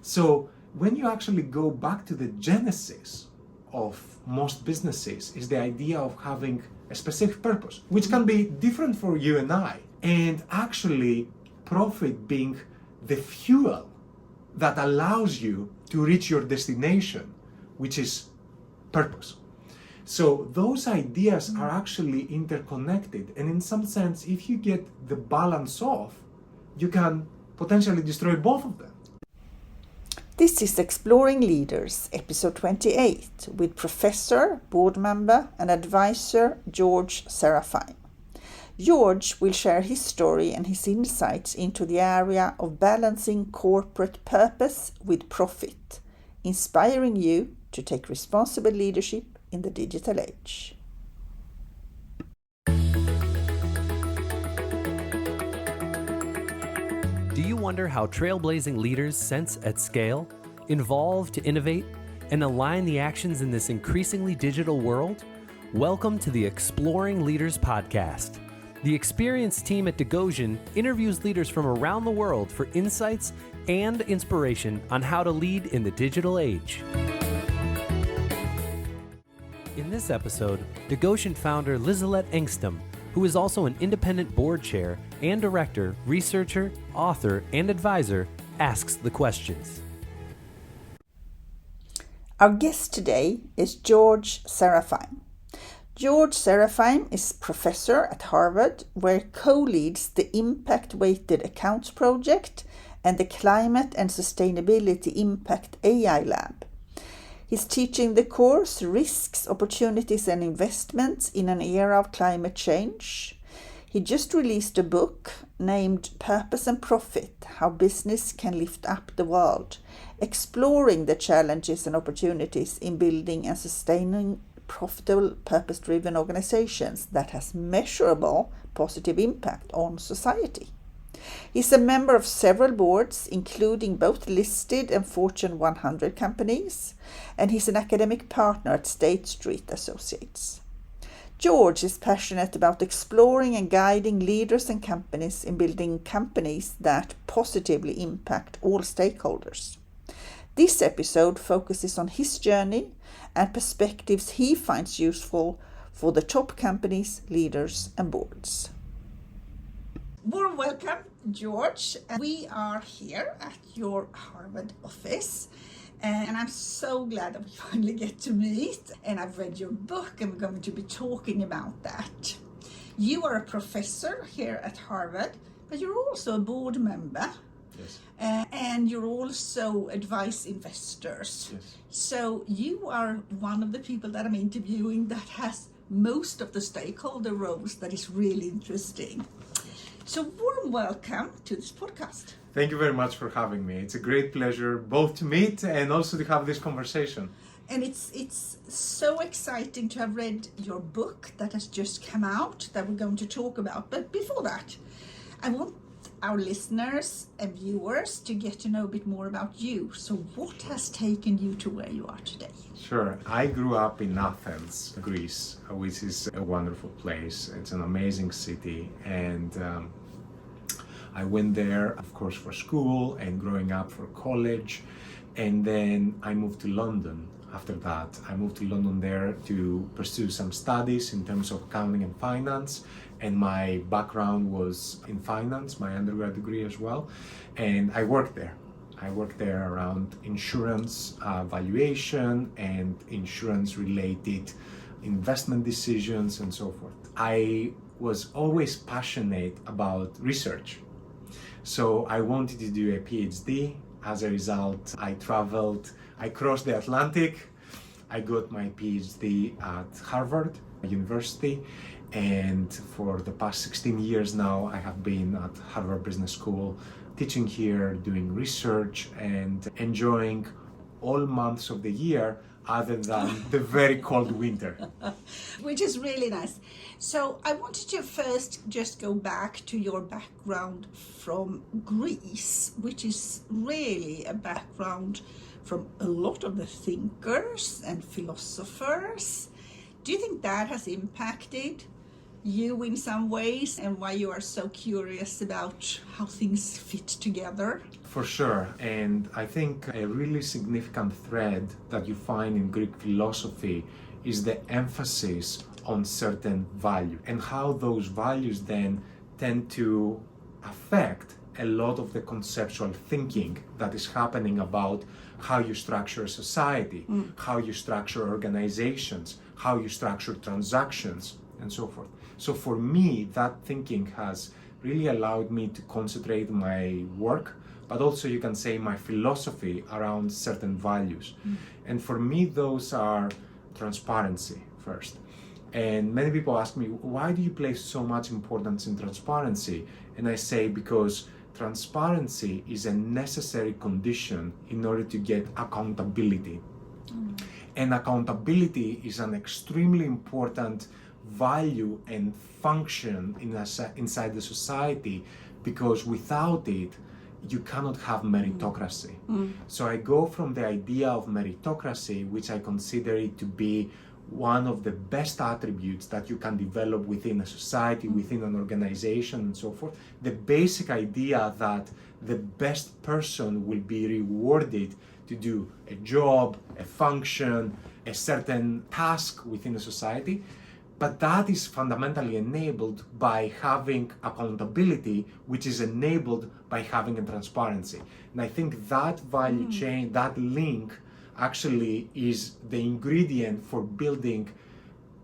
So when you actually go back to the genesis of most businesses is the idea of having a specific purpose, which can be different for you and I, and actually profit being the fuel that allows you to reach your destination, which is purpose. So those ideas are actually interconnected, and in some sense, if you get the balance off, you can potentially destroy both of them. This is Exploring Leaders, episode 28, with Professor, board member and advisor George Serafeim. George will share his story and his insights into the area of balancing corporate purpose with profit, inspiring you to take responsible leadership in the digital age. Do you wonder how trailblazing leaders sense at scale, evolve to innovate, and align the actions in this increasingly digital world? Welcome to the Exploring Leaders podcast. The experienced team at Degosian interviews leaders from around the world for insights and inspiration on how to lead in the digital age. In this episode, Degosian founder Lizalette Engstam, who is also an independent board chair and director, researcher, author, and advisor, asks the questions. Our guest today is George Serafeim. George Serafeim is professor at Harvard, where he co-leads the Impact-Weighted Accounts Project and the Climate and Sustainability Impact AI Lab. He's teaching the course Risks, Opportunities and Investments in an Era of Climate Change. He just released a book named Purpose and Profit, How Business Can Lift Up the World, exploring the challenges and opportunities in building and sustaining profitable, purpose-driven organizations that has measurable positive impact on society. He's a member of several boards, including both listed and Fortune 100 companies, and he's an academic partner at State Street Associates. George is passionate about exploring and guiding leaders and companies in building companies that positively impact all stakeholders. This episode focuses on his journey and perspectives he finds useful for the top companies, leaders, and boards. Warm welcome, George. We are here at your Harvard office, and I'm so glad that we finally get to meet. And I've read your book, and we're going to be talking about that. You are a professor here at Harvard, but you're also a board member. Yes. And you're also advise investors. Yes. So you are one of the people that I'm interviewing that has most of the stakeholder roles that is really interesting. So warm welcome to this podcast. Thank you very much for having me. It's a great pleasure both to meet and also to have this conversation. And it's so exciting to have read your book that has just come out that we're going to talk about. But before that, I want our listeners and viewers to get to know a bit more about you. So what has taken you to where you are today? Sure. I grew up in Athens, Greece, which is a wonderful place. It's an amazing city. And I went there, of course, for school and growing up for college. And then I moved to London. After that, I moved to London there to pursue some studies in terms of accounting and finance. And my background was in finance, my undergrad degree as well. And I worked there. I worked there around insurance valuation and insurance-related investment decisions and so forth. I was always passionate about research. So I wanted to do a PhD. As a result, I traveled, I crossed the Atlantic. I got my PhD at Harvard University. And for the past 16 years now, I have been at Harvard Business School, teaching here, doing research, and enjoying all months of the year other than the very cold winter. Which is really nice. So I wanted to first just go back to your background from Greece, which is really a background from a lot of the thinkers and philosophers. Do you think that has impacted you in some ways, and why you are so curious about how things fit together? For sure, and I think a really significant thread that you find in Greek philosophy is the emphasis on certain values and how those values then tend to affect a lot of the conceptual thinking that is happening about how you structure a society, how you structure organizations, how you structure transactions, and so forth. So for me, that thinking has really allowed me to concentrate my work, but also you can say my philosophy around certain values. And for me, those are transparency first. And many people ask me, why do you place so much importance in transparency? And I say, because transparency is a necessary condition in order to get accountability. And accountability is an extremely important value and function inside the society, because without it, you cannot have meritocracy. So I go from the idea of meritocracy, which I consider it to be one of the best attributes that you can develop within a society, within an organization, and so forth. The basic idea that the best person will be rewarded to do a job, a function, a certain task within a society. But that is fundamentally enabled by having accountability, which is enabled by having a transparency. And I think that value chain, that link, actually is the ingredient for building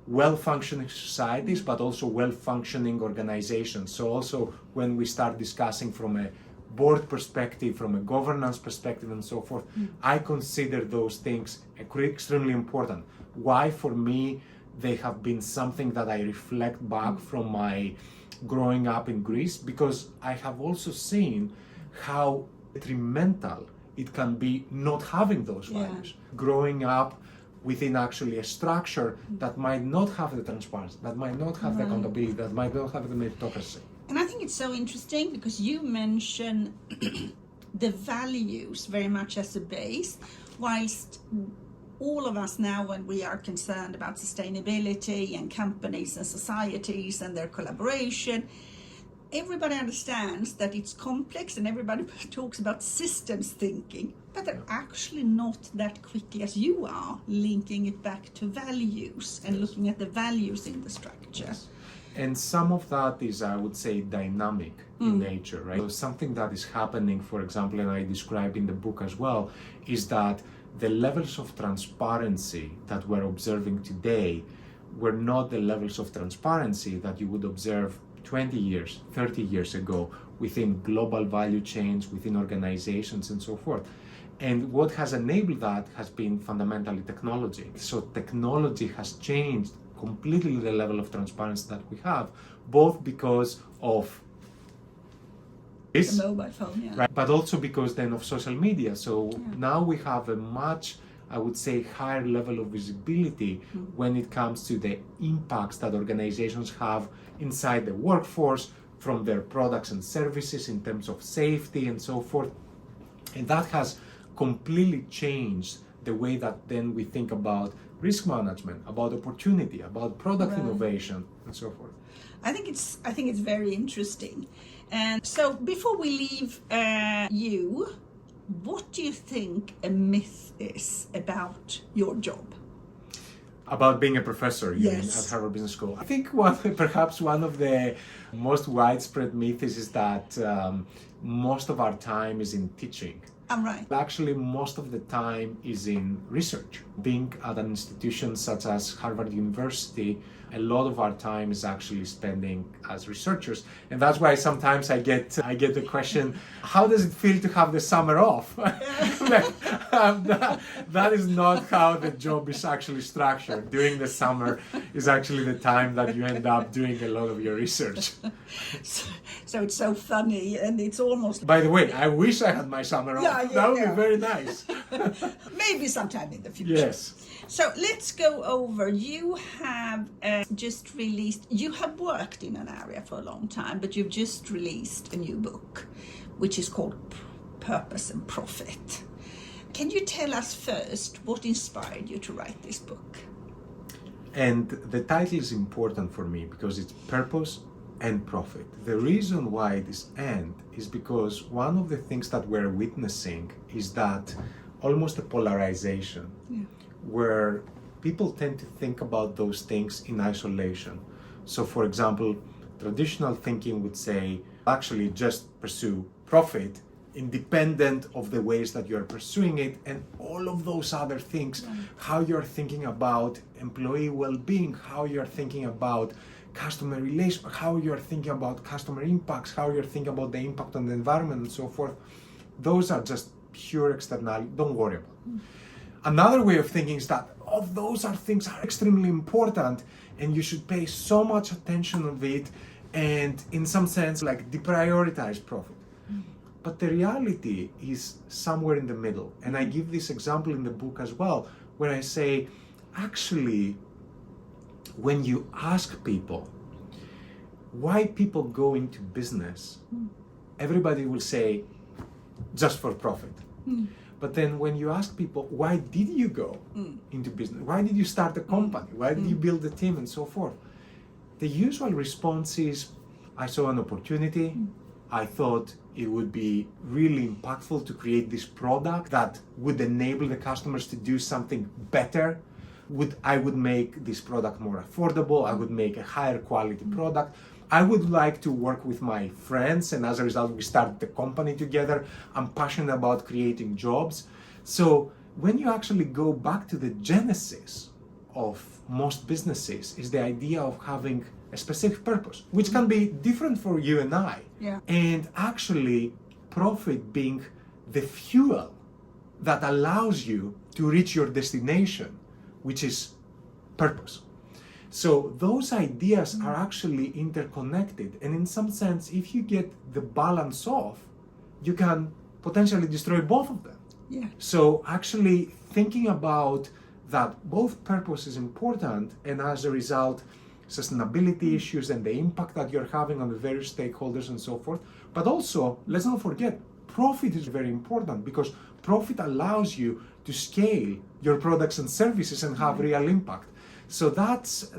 well-functioning societies, but also well-functioning organizations. So also when we start discussing from a board perspective, from a governance perspective, and so forth, I consider those things extremely important. Why? For me, they have been something that I reflect back from my growing up in Greece, because I have also seen how detrimental it can be not having those values. Growing up within actually a structure that might not have the transparency, that might not have the accountability, that might not have the meritocracy. And I think it's so interesting because you mention the values very much as a base, whilst all of us now, when we are concerned about sustainability and companies and societies and their collaboration, everybody understands that it's complex and everybody talks about systems thinking, but they're actually not that quickly as you are linking it back to values and looking at the values in the structure. Yes. And some of that is, I would say, dynamic in nature, right? So something that is happening, for example, and I describe in the book as well, is that the levels of transparency that we're observing today were not the levels of transparency that you would observe 20 years, 30 years ago within global value chains, within organizations, and so forth. And what has enabled that has been fundamentally technology. So technology has changed completely the level of transparency that we have, both because of this, the mobile phone, right, but also because then of social media. So now we have a much, I would say, higher level of visibility when it comes to the impacts that organizations have inside the workforce, from their products and services in terms of safety and so forth. And that has completely changed the way that then we think about risk management, about opportunity, about product innovation, and so forth. I think it's very interesting. And so before we leave you, what do you think a myth is about your job? About being a professor, you mean, at Harvard Business School. I think perhaps one of the most widespread myths is that most of our time is in teaching. I'm right. Actually, most of the time is in research. Being at an institution such as Harvard University, a lot of our time is actually spending as researchers. And that's why sometimes I get the question, how does it feel to have the summer off? That is not how the job is actually structured. During the summer is actually the time that you end up doing a lot of your research. So it's so funny, and it's almost... By the way, I wish I had my summer off. That would be very nice. Maybe sometime in the future. Yes. So let's go over. You have just released, you have worked in an area for a long time, but you've just released a new book, which is called Purpose and Profit. Can you tell us first what inspired you to write this book? And the title is important for me because it's purpose and profit. The reason why this end is because one of the things that we're witnessing is that almost a polarization where people tend to think about those things in isolation. So for example, traditional thinking would say, actually just pursue profit independent of the ways that you're pursuing it, and all of those other things, how you're thinking about employee well-being, how you're thinking about customer relations, how you're thinking about customer impacts, how you're thinking about the impact on the environment and so forth, those are just pure external, don't worry about it. Another way of thinking is that those are things are extremely important and you should pay so much attention of it and in some sense like deprioritize profit. But the reality is somewhere in the middle. And I give this example in the book as well, where I say, actually, when you ask people why people go into business, everybody will say, just for profit. But then when you ask people, why did you go into business? Why did you start a company? Why did you build a team and so forth? The usual response is, I saw an opportunity. I thought it would be really impactful to create this product that would enable the customers to do something better. I would make this product more affordable. I would make a higher quality product. I would like to work with my friends, and as a result, we started the company together. I'm passionate about creating jobs. So when you actually go back to the genesis of most businesses is the idea of having a specific purpose, which can be different for you and I. And actually profit being the fuel that allows you to reach your destination, which is purpose. So those ideas are actually interconnected. And in some sense, if you get the balance off, you can potentially destroy both of them. So actually thinking about that both purpose is important and as a result, sustainability issues and the impact that you're having on the various stakeholders and so forth. But also, let's not forget, profit is very important because profit allows you to scale your products and services and have real impact. So that's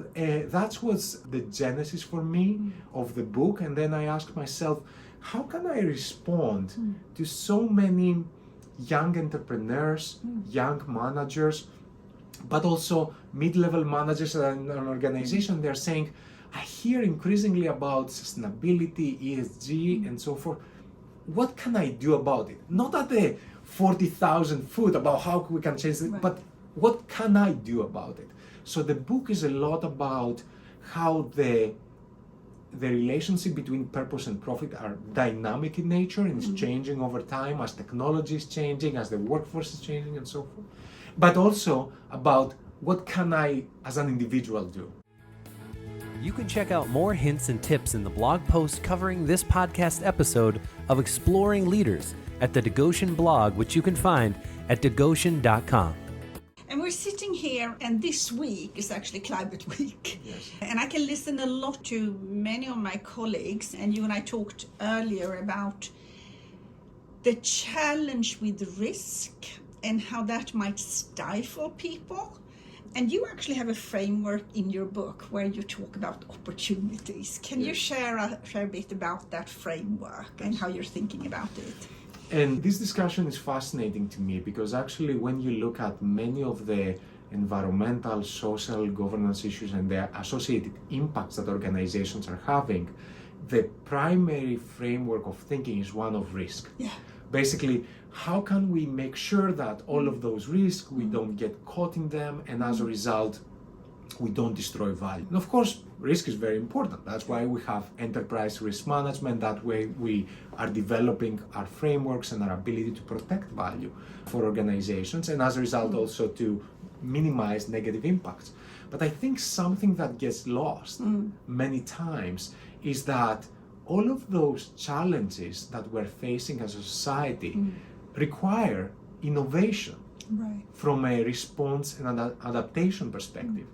what's the genesis for me of the book. And then I asked myself, how can I respond to so many young entrepreneurs, young managers, but also mid-level managers in an organization? They're saying, I hear increasingly about sustainability, ESG, and so forth. What can I do about it? Not at the 40,000 foot about how we can change it, but what can I do about it? So the book is a lot about how the relationship between purpose and profit are dynamic in nature and is changing over time as technology is changing, as the workforce is changing and so forth. But also about what can I as an individual do. You can check out more hints and tips in the blog post covering this podcast episode of Exploring Leaders at the Degoshen blog, which you can find at degoshen.com. And we're sitting here, and this week is actually Climate Week. And I can listen a lot to many of my colleagues, and you and I talked earlier about the challenge with risk and how that might stifle people. And you actually have a framework in your book where you talk about opportunities. Can you share a bit about that framework and how you're thinking about it? And this discussion is fascinating to me because actually when you look at many of the environmental, social, governance issues and the associated impacts that organizations are having, the primary framework of thinking is one of risk. Basically, how can we make sure that all of those risks, we don't get caught in them, and as a result, we don't destroy value. And of course, risk is very important. That's why we have enterprise risk management. That way we are developing our frameworks and our ability to protect value for organizations, and as a result also to minimize negative impacts. But I think something that gets lost many times is that all of those challenges that we're facing as a society require innovation from a response and an adaptation perspective.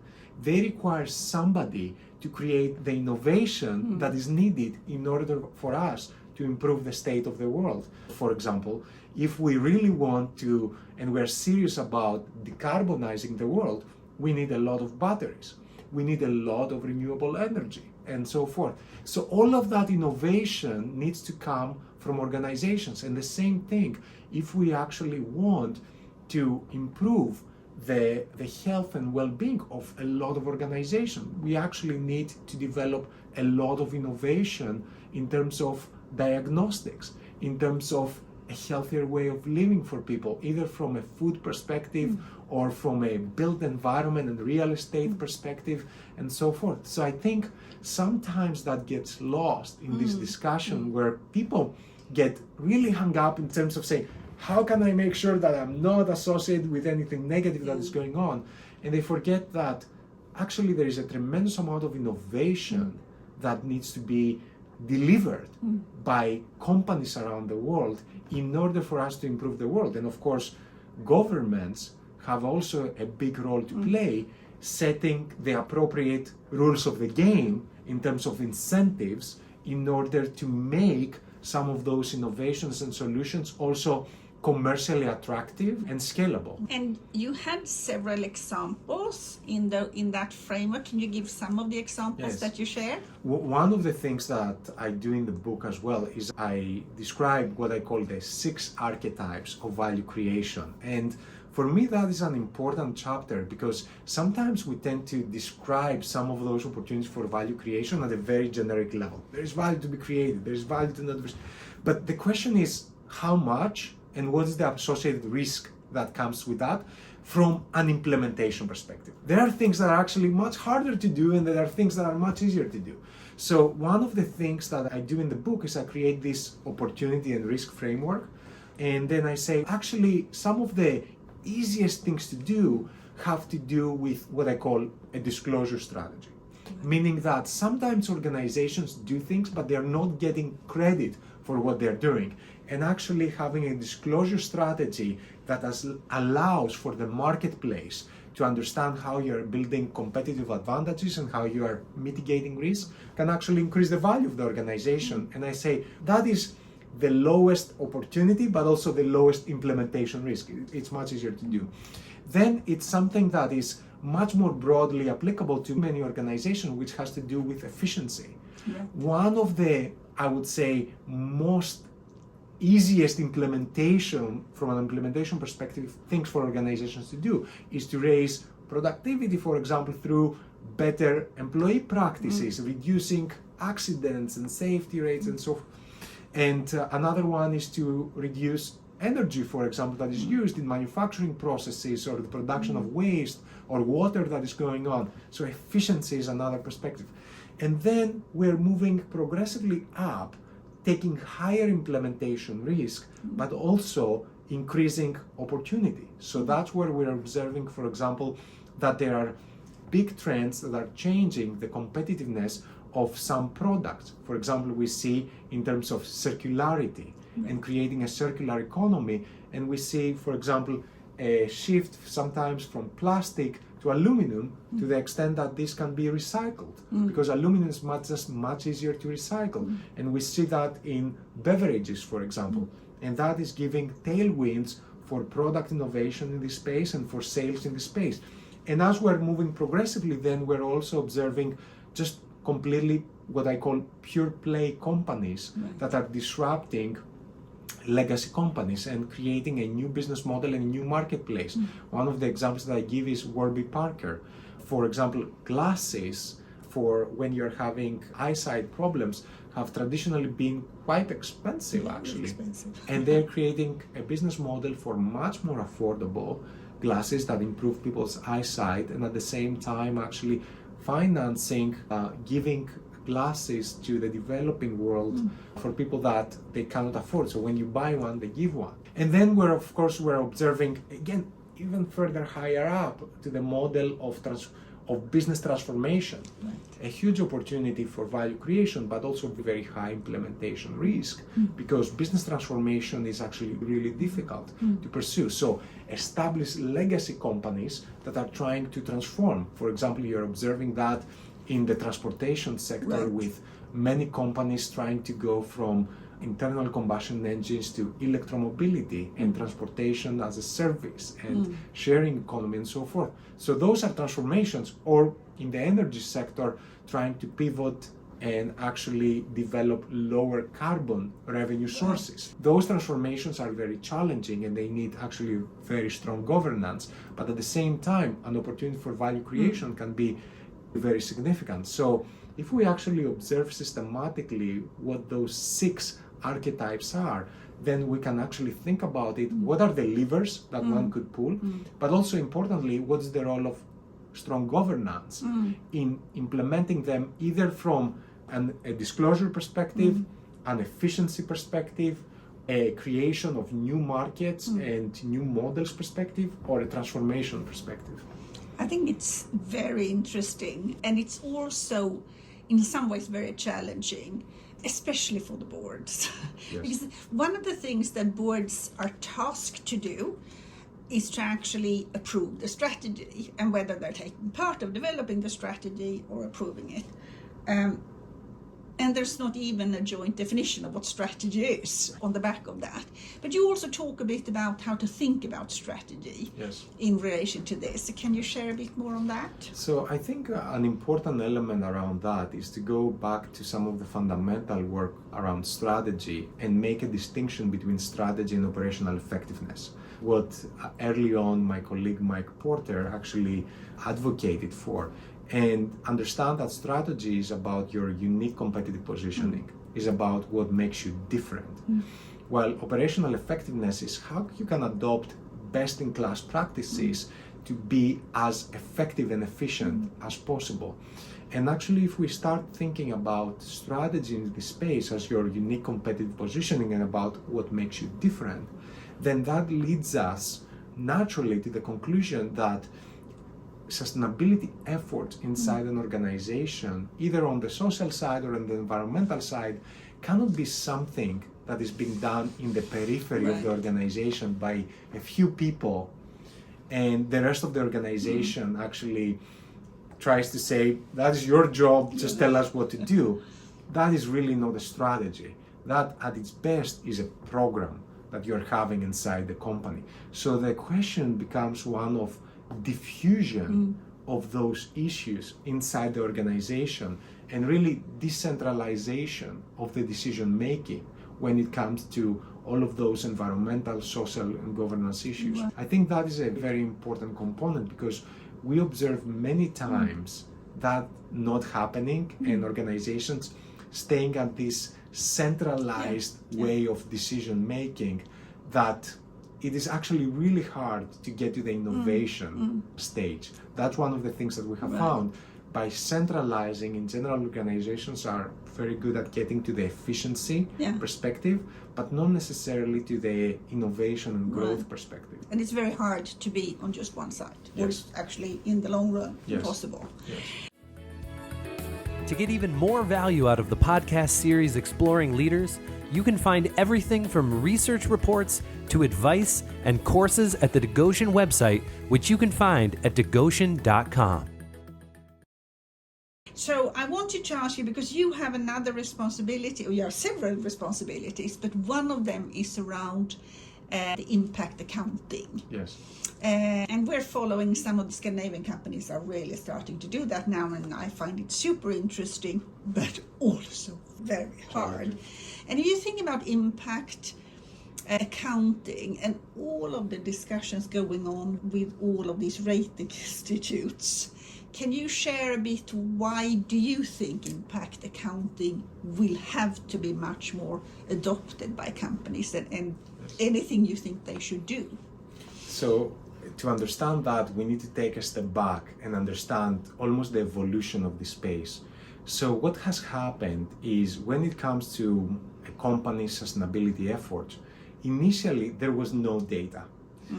They require somebody to create the innovation that is needed in order for us to improve the state of the world. For example, if we really want to, and we're serious about decarbonizing the world, we need a lot of batteries. we need a lot of renewable energy and so forth. So all of that innovation needs to come from organizations. And the same thing, if we actually want to improve the health and well-being of a lot of organizations, we actually need to develop a lot of innovation in terms of diagnostics, in terms of a healthier way of living for people, either from a food perspective or from a built environment and real estate perspective and so forth. So I think sometimes that gets lost in this discussion where people get really hung up in terms of saying, how can I make sure that I'm not associated with anything negative that is going on? And they forget that actually there is a tremendous amount of innovation that needs to be delivered by companies around the world in order for us to improve the world. And of course, governments have also a big role to play, setting the appropriate rules of the game in terms of incentives in order to make some of those innovations and solutions also commercially attractive and scalable. And you had several examples in that framework. Can you give some of the examples that you share? One of the things that I do in the book as well is I describe what I call the 6 archetypes of value creation. And for me, that is an important chapter because sometimes we tend to describe some of those opportunities for value creation at a very generic level. There is value to be created, there is value to not. But the question is how much and what is the associated risk that comes with that from an implementation perspective. There are things that are actually much harder to do and there are things that are much easier to do. So one of the things that I do in the book is I create this opportunity and risk framework, and then I say actually some of the easiest things to do have to do with what I call a disclosure strategy. Meaning that sometimes organizations do things but they're not getting credit for what they're doing. And actually having a disclosure strategy that allows for the marketplace to understand how you're building competitive advantages and how you are mitigating risk can actually increase the value of the organization. And I say that is the lowest opportunity but also the lowest implementation risk. It's much easier to do. Then it's something that is much more broadly applicable to many organizations, which has to do with efficiency. One of the, I would say, most easiest implementation from an implementation perspective things for organizations to do is to raise productivity, for example, through better employee practices, reducing accidents and safety rates and so forth. And another one is to reduce energy, for example, that is used in manufacturing processes or the production of waste or water that is going on. So efficiency is another perspective. And then we're moving progressively up, taking higher implementation risk, but also increasing opportunity. So that's where we're observing, for example, that there are big trends that are changing the competitiveness of some products. For example, we see in terms of circularity and creating a circular economy, and we see, for example, a shift sometimes from plastic to aluminum to the extent that this can be recycled because aluminum is much easier to recycle. And we see that in beverages, for example, and that is giving tailwinds for product innovation in this space and for sales in this space. And as we're moving progressively, then we're also observing just completely what I call pure play companies that are disrupting legacy companies and creating a new business model and a new marketplace. One of the examples that I give is Warby Parker. For example, glasses for when you're having eyesight problems have traditionally been quite expensive actually. And they're creating a business model for much more affordable glasses that improve people's eyesight and at the same time actually financing, giving glasses to the developing world for people that they cannot afford. So when you buy one, they give one. And then we're observing, again, even further higher up to the model of business transformation. A huge opportunity for value creation, but also very high implementation risk because business transformation is actually really difficult to pursue. So established legacy companies that are trying to transform. For example, you're observing that in the transportation sector with many companies trying to go from internal combustion engines to electromobility and transportation as a service and sharing economy and so forth. So those are transformations, or in the energy sector, trying to pivot and actually develop lower carbon revenue sources. Those transformations are very challenging and they need actually very strong governance, but at the same time, an opportunity for value creation can be very significant. So if we actually observe systematically what those 6 archetypes are, then we can actually think about it. What are the levers that one could pull? But also importantly, what's the role of strong governance in implementing them, either from a disclosure perspective, an efficiency perspective, a creation of new markets and new models perspective, or a transformation perspective? I think it's very interesting, and it's also in some ways very challenging, especially for the boards. Yes. Because one of the things that boards are tasked to do is to actually approve the strategy, and whether they're taking part of developing the strategy or approving it. And there's not even a joint definition of what strategy is on the back of that. But you also talk a bit about how to think about strategy in relation to this. Can you share a bit more on that? So I think an important element around that is to go back to some of the fundamental work around strategy and make a distinction between strategy and operational effectiveness. What early on my colleague Mike Porter actually advocated for. And understand that strategy is about your unique competitive positioning, is about what makes you different. While operational effectiveness is how you can adopt best-in-class practices to be as effective and efficient as possible. And actually, if we start thinking about strategy in this space as your unique competitive positioning and about what makes you different, then that leads us naturally to the conclusion that sustainability efforts inside an organization, either on the social side or on the environmental side, cannot be something that is being done in the periphery of the organization by a few people, and the rest of the organization actually tries to say, that is your job, just tell us what to do. That is really not a strategy. That at its best is a program that you're having inside the company. So the question becomes one of diffusion of those issues inside the organization, and really decentralization of the decision making when it comes to all of those environmental, social, and governance issues. I think that is a very important component, because we observe many times that not happening, and organizations staying at this centralized way of decision making, that it is actually really hard to get to the innovation stage. That's one of the things that we have found. By centralizing, in general, organizations are very good at getting to the efficiency perspective, but not necessarily to the innovation and growth perspective. And it's very hard to be on just one side, or it's actually in the long run impossible. To get even more value out of the podcast series Exploring Leaders, you can find everything from research reports to advice and courses at the Degocian website, which you can find at degocian.com. So I wanted to ask you, because you have another responsibility, or you have several responsibilities, but one of them is around the impact accounting. Yes. And we're following some of the Scandinavian companies are really starting to do that now, and I find it super interesting, but also very hard. And if you think about impact accounting and all of the discussions going on with all of these rating institutes, can you share a bit, why do you think impact accounting will have to be much more adopted by companies, and anything you think they should do? So to understand that, we need to take a step back and understand almost the evolution of the space. So what has happened is, when it comes to a company's sustainability efforts, initially there was no data.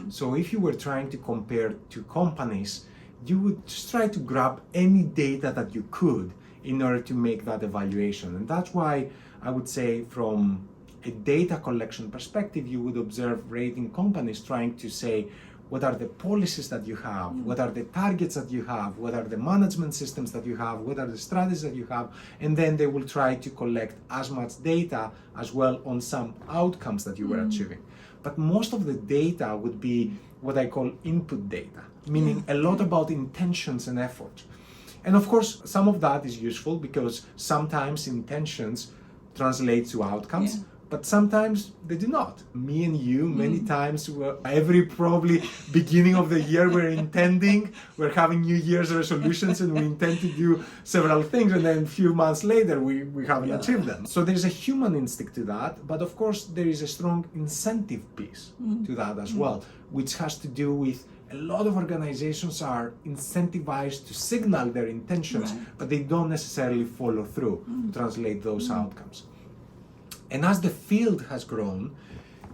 So if you were trying to compare two companies, you would just try to grab any data that you could in order to make that evaluation. And that's why I would say, from a data collection perspective, you would observe rating companies trying to say, what are the policies that you have, what are the targets that you have, what are the management systems that you have, what are the strategies that you have, and then they will try to collect as much data as well on some outcomes that you were achieving. But most of the data would be what I call input data, meaning a lot about intentions and effort. And of course, some of that is useful because sometimes intentions translate to outcomes, but sometimes they do not. Me and you, many times, every probably beginning of the year, we're having New Year's resolutions and we intend to do several things, and then a few months later, we haven't achieved them. So there's a human instinct to that, but of course, there is a strong incentive piece to that as well, which has to do with a lot of organizations are incentivized to signal their intentions, but they don't necessarily follow through to translate those outcomes. And as the field has grown,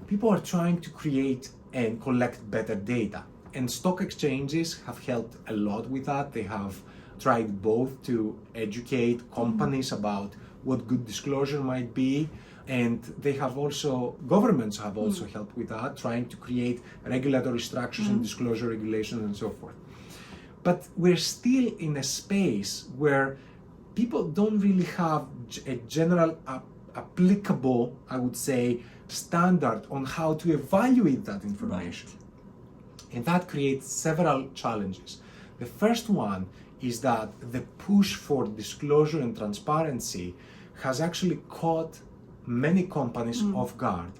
people are trying to create and collect better data. And stock exchanges have helped a lot with that. They have tried both to educate companies about what good disclosure might be, and they have also, governments have also helped with that, trying to create regulatory structures and disclosure regulations and so forth. But we're still in a space where people don't really have a general applicable, I would say, standard on how to evaluate that information. And that creates several challenges. The first one is that the push for disclosure and transparency has actually caught many companies off guard.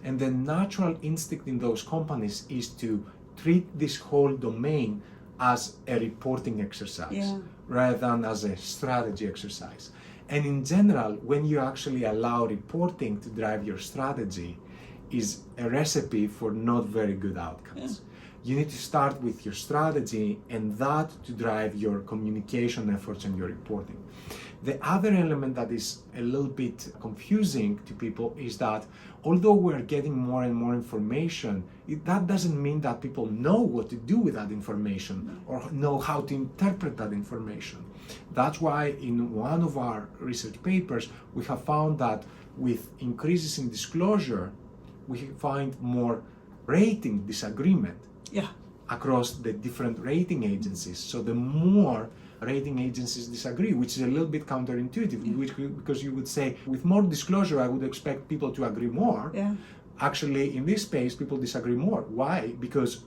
And the natural instinct in those companies is to treat this whole domain as a reporting exercise rather than as a strategy exercise. And in general, when you actually allow reporting to drive your strategy, is a recipe for not very good outcomes. You need to start with your strategy and that to drive your communication efforts and your reporting. The other element that is a little bit confusing to people is that although we're getting more and more information, that doesn't mean that people know what to do with that information or know how to interpret that information. That's why in one of our research papers, we have found that with increases in disclosure, we find more rating disagreement across the different rating agencies. So the more rating agencies disagree, which is a little bit counterintuitive, because you would say, with more disclosure, I would expect people to agree more. Actually, in this space, people disagree more. Why? Because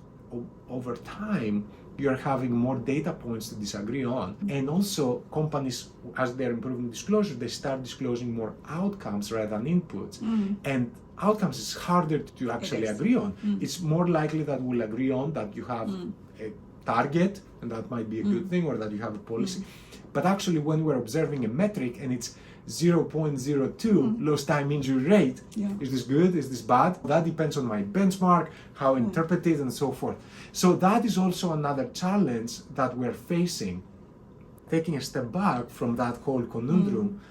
over time, you're having more data points to disagree on. And also, companies, as they're improving disclosure, they start disclosing more outcomes rather than inputs. And outcomes is harder to actually agree on. It's more likely that we'll agree on that you have a target, and that might be a good thing, or that you have a policy. But actually, when we're observing a metric and it's 0.02 lost time injury rate, is this good? Is this bad? That depends on my benchmark, how I interpret it, and so forth. So that is also another challenge that we're facing. Taking a step back from that whole conundrum,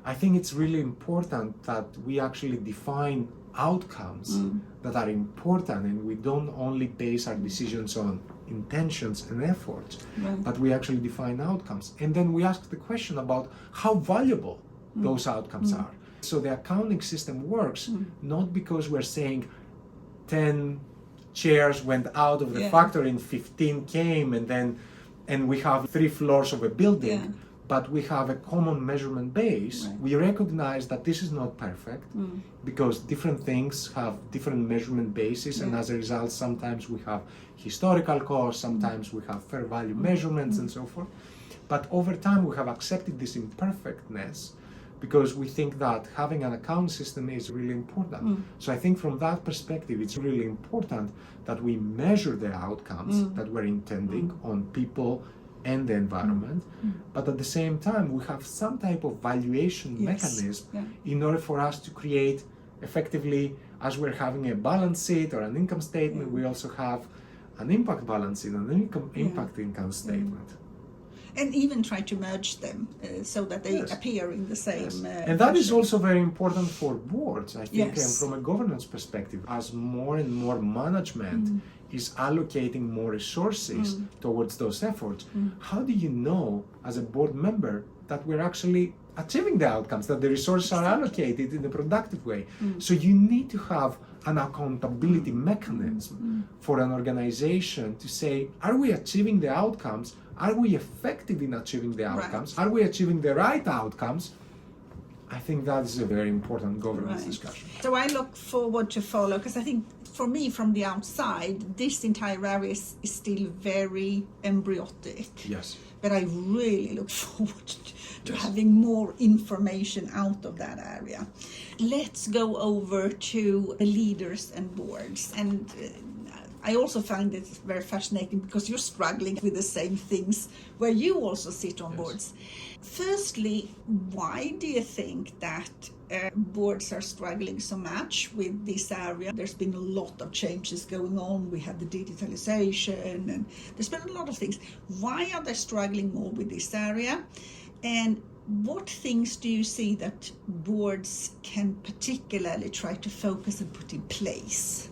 I think it's really important that we actually define outcomes that are important, and we don't only base our decisions on intentions and efforts, but we actually define outcomes. And then we ask the question about how valuable those outcomes are. So the accounting system works not because we're saying 10 chairs went out of the factory and 15 came, and we have 3 floors of a building, but we have a common measurement base. We recognize that this is not perfect because different things have different measurement bases, and as a result, sometimes we have historical costs, sometimes we have fair value measurements and so forth. But over time, we have accepted this imperfectness because we think that having an account system is really important. So I think from that perspective, it's really important that we measure the outcomes that we're intending on people and the environment, but at the same time, we have some type of valuation mechanism in order for us to create effectively, as we're having a balance sheet or an income statement, we also have an impact balance sheet and an impact income statement. And even try to merge them so that they appear in the same and that is also very important for boards, I think, and from a governance perspective, as more and more management is allocating more resources towards those efforts. How do you know, as a board member, that we're actually achieving the outcomes, that the resources are allocated in a productive way? So you need to have an accountability mechanism for an organization to say, are we achieving the outcomes? Are we effective in achieving the outcomes? Are we achieving the right outcomes? I think that is a very important governance discussion. So I look forward to follow, because I think for me from the outside, this entire area is still very embryonic. Yes. But I really look forward to having more information out of that area. Let's go over to the leaders and boards. And I also find it very fascinating because you're struggling with the same things where you also sit on boards. Firstly, why do you think that boards are struggling so much with this area? There's been a lot of changes going on. We have the digitalization and there's been a lot of things. Why are they struggling more with this area? And what things do you see that boards can particularly try to focus and put in place?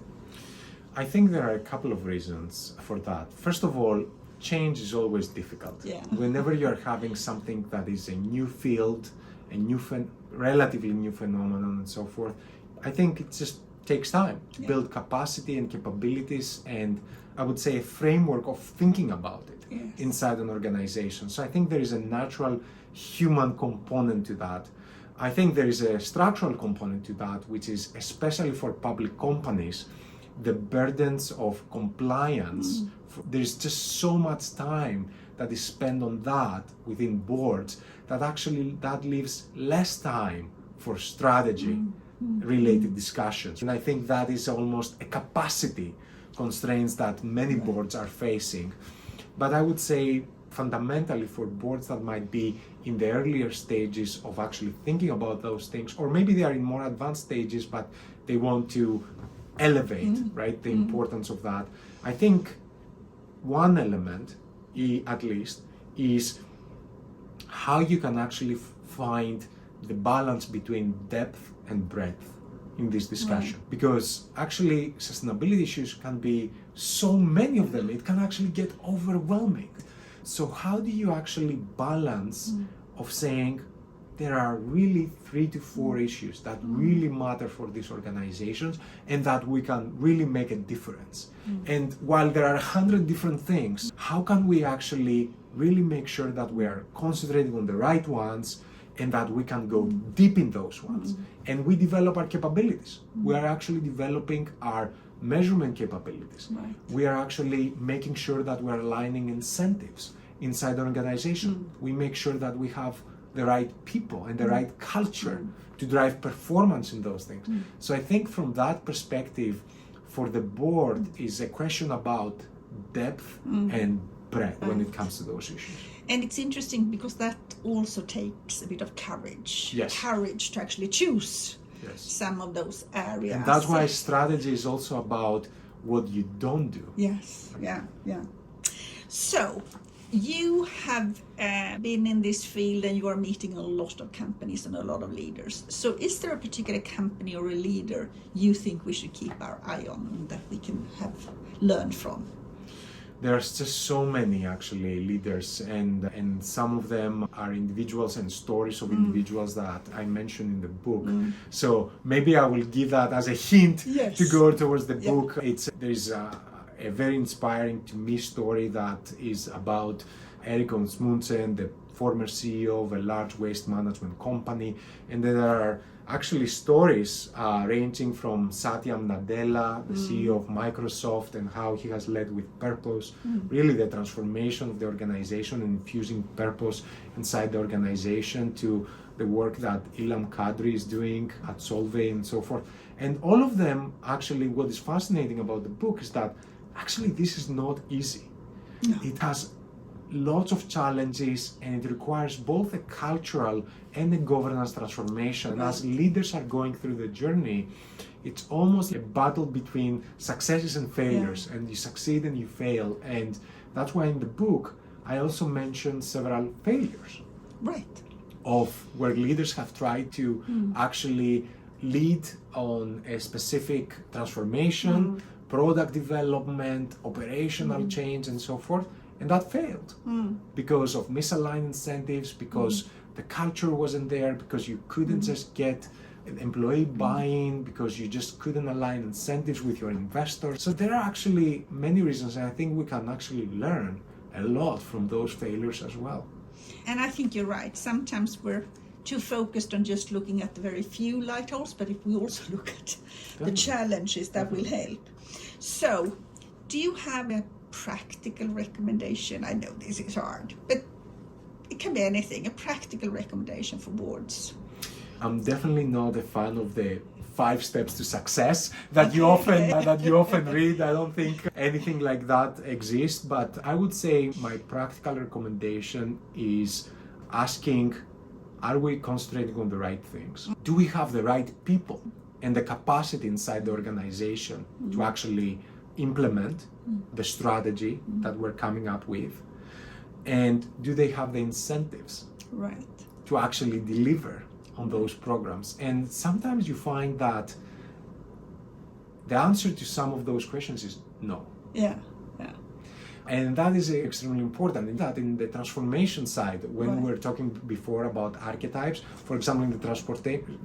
I think there are a couple of reasons for that. First of all, change is always difficult. Whenever you're having something that is a new field, a new relatively new phenomenon and so forth, I think it just takes time to build capacity and capabilities and I would say a framework of thinking about it inside an organization. So I think there is a natural human component to that. I think there is a structural component to that, which is especially for public companies, the burdens of compliance. There's just so much time that is spent on that within boards that actually that leaves less time for strategy related discussions. And I think that is almost a capacity constraints that many boards are facing. But I would say fundamentally for boards that might be in the earlier stages of actually thinking about those things, or maybe they are in more advanced stages but they want to elevate the importance of that. I think one element at least is how you can actually find the balance between depth and breadth in this discussion, because actually sustainability issues can be so many of them, it can actually get overwhelming. So how do you actually balance of saying there are really 3 to 4 issues that really matter for these organizations and that we can really make a difference. And while there are 100 different things, how can we actually really make sure that we are concentrating on the right ones and that we can go deep in those ones? And we develop our capabilities. We are actually developing our measurement capabilities. We are actually making sure that we're aligning incentives inside the organization. We make sure that we have the right people and the right culture to drive performance in those things. So I think from that perspective, for the board is a question about depth and breadth when it comes to those issues. And it's interesting because that also takes a bit of courage. Courage to actually choose some of those areas. And that's why strategy is also about what you don't do. So you have been in this field and you are meeting a lot of companies and a lot of leaders. So is there a particular company or a leader you think we should keep our eye on and that we can have learned from? There's just so many actually leaders, and some of them are individuals and stories of individuals that I mentioned in the book. So maybe I will give that as a hint to go towards the book. There's a very inspiring to me story that is about Erik Smunsen, the former CEO of a large waste management company, and there are actually stories ranging from Satyam Nadella, the CEO of Microsoft, and how he has led with purpose, really the transformation of the organization and infusing purpose inside the organization, to the work that Ilham Kadri is doing at Solvay and so forth. And all of them, actually, what is fascinating about the book is that actually this is not easy. It has lots of challenges and it requires both a cultural and a governance transformation. And as leaders are going through the journey, it's almost a battle between successes and failures, and you succeed and you fail. And that's why in the book I also mentioned several failures of where leaders have tried to actually lead on a specific transformation, product development, operational change and so forth. And that failed because of misaligned incentives, because the culture wasn't there, because you couldn't just get employee buy-in because you just couldn't align incentives with your investors. So there are actually many reasons, and I think we can actually learn a lot from those failures as well. And I think you're right. Sometimes we're too focused on just looking at the very few lightholes, but if we also look at the challenges, that will help. So, do you have a practical recommendation? I know this is hard, but it can be anything, a practical recommendation for boards. I'm definitely not a fan of the 5 steps to success that you often read. I don't think anything like that exists, but I would say my practical recommendation is asking, are we concentrating on the right things? Do we have the right people and the capacity inside the organization to actually implement the strategy that we're coming up with? And do they have the incentives to actually deliver on those programs? And sometimes you find that the answer to some of those questions is no. And that is extremely important. In that, in the transformation side, when we were talking before about archetypes, for example, in the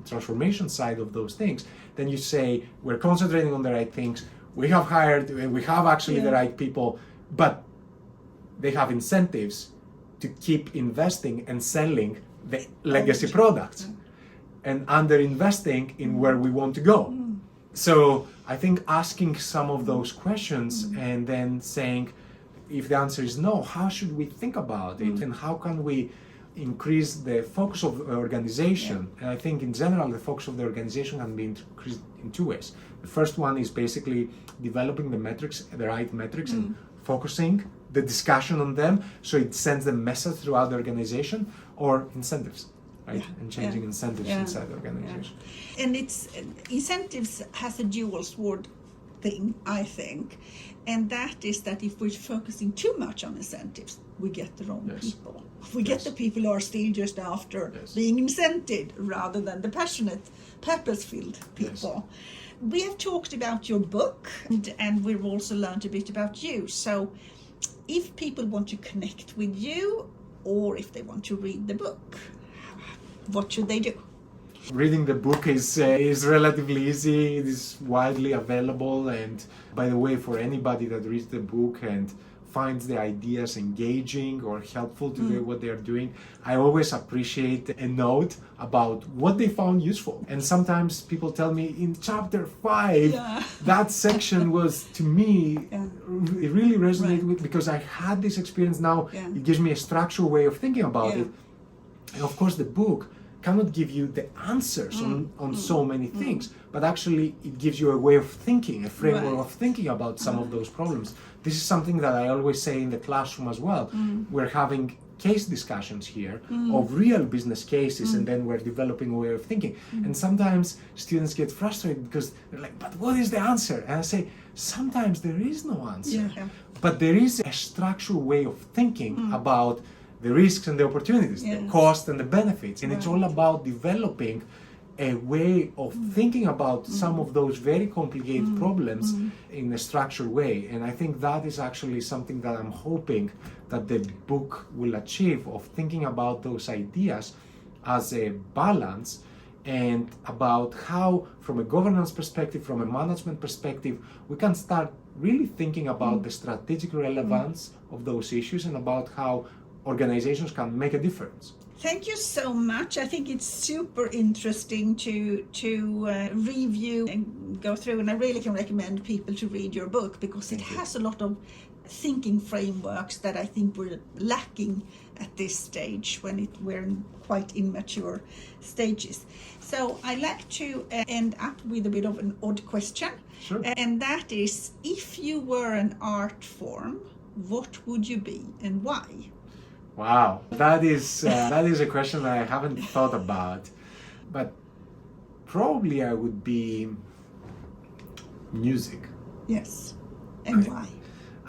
transformation side of those things, then you say, we're concentrating on the right things, we have hired, we have actually the right people, but they have incentives to keep investing and selling the legacy products and under investing in where we want to go. So I think asking some of those questions and then saying, if the answer is no, how should we think about it and how can we increase the focus of the organization? And I think in general the focus of the organization can be increased in 2 ways. The first one is basically developing the metrics, the right metrics, and focusing the discussion on them so it sends the message throughout the organization, or incentives, right? And changing incentives inside the organization. And it's incentives has a dual sword thing, I think, and that is that if we're focusing too much on incentives, we get the wrong people. We get the people who are still just after being incented rather than the passionate, purpose-filled people. We have talked about your book and we've also learned a bit about you. So if people want to connect with you or if they want to read the book, what should they do? Reading the book is relatively easy. It is widely available, and by the way, for anybody that reads the book and finds the ideas engaging or helpful to do what they're doing, I always appreciate a note about what they found useful. And sometimes people tell me in chapter 5 that section was, to me, it really resonated with, because I had this experience. Now it gives me a structural way of thinking about it. And of course the book cannot give you the answers on so many things, but actually it gives you a way of thinking, a framework of thinking about some of those problems. This is something that I always say in the classroom as well. We're having case discussions here of real business cases, and then we're developing a way of thinking. And sometimes students get frustrated because they're like, but what is the answer? And I say, sometimes there is no answer, but there is a structural way of thinking about the risks and the opportunities, the cost and the benefits. And it's all about developing a way of thinking about some of those very complicated problems in a structured way. And I think that is actually something that I'm hoping that the book will achieve, of thinking about those ideas as a balance, and about how, from a governance perspective, from a management perspective, we can start really thinking about the strategic relevance of those issues and about how organizations can make a difference. Thank you so much. I think it's super interesting to review and go through, and I really can recommend people to read your book because it has a lot of thinking frameworks that I think we're lacking at this stage when we're in quite immature stages. So I like to end up with a bit of an odd question, and that is, if you were an art form, what would you be and why? Wow, that is a question that I haven't thought about, but probably I would be music. Yes, and why?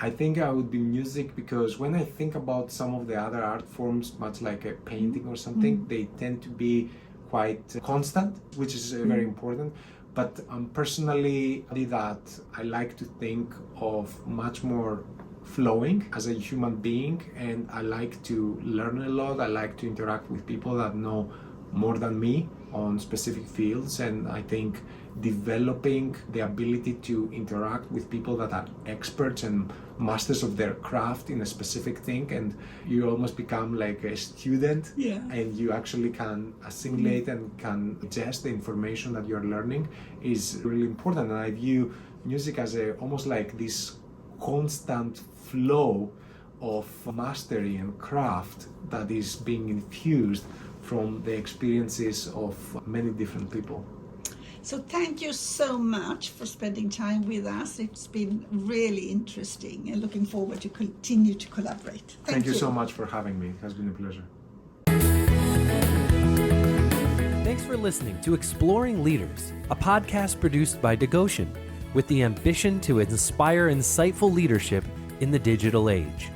I think I would be music because when I think about some of the other art forms, much like a painting or something, they tend to be quite constant, which is very important. But personally, that I like to think of much more flowing as a human being, and I like to learn a lot. I like to interact with people that know more than me, on specific fields, and I think developing the ability to interact with people that are experts and masters of their craft in a specific thing, and you almost become like a student, and you actually can assimilate and can digest the information that you're learning is really important. And I view music as almost like this constant flow of mastery and craft that is being infused from the experiences of many different people. So thank you so much for spending time with us. It's been really interesting and looking forward to continue to collaborate. Thank you so much for having me. It has been a pleasure. Thanks for listening to Exploring Leaders, a podcast produced by Degotion with the ambition to inspire insightful leadership in the digital age.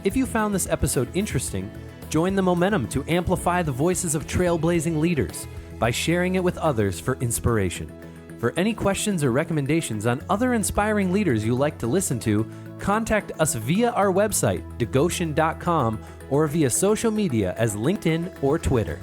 If you found this episode interesting, join the momentum to amplify the voices of trailblazing leaders by sharing it with others for inspiration. For any questions or recommendations on other inspiring leaders you like to listen to, contact us via our website, degotion.com, or via social media as LinkedIn or Twitter.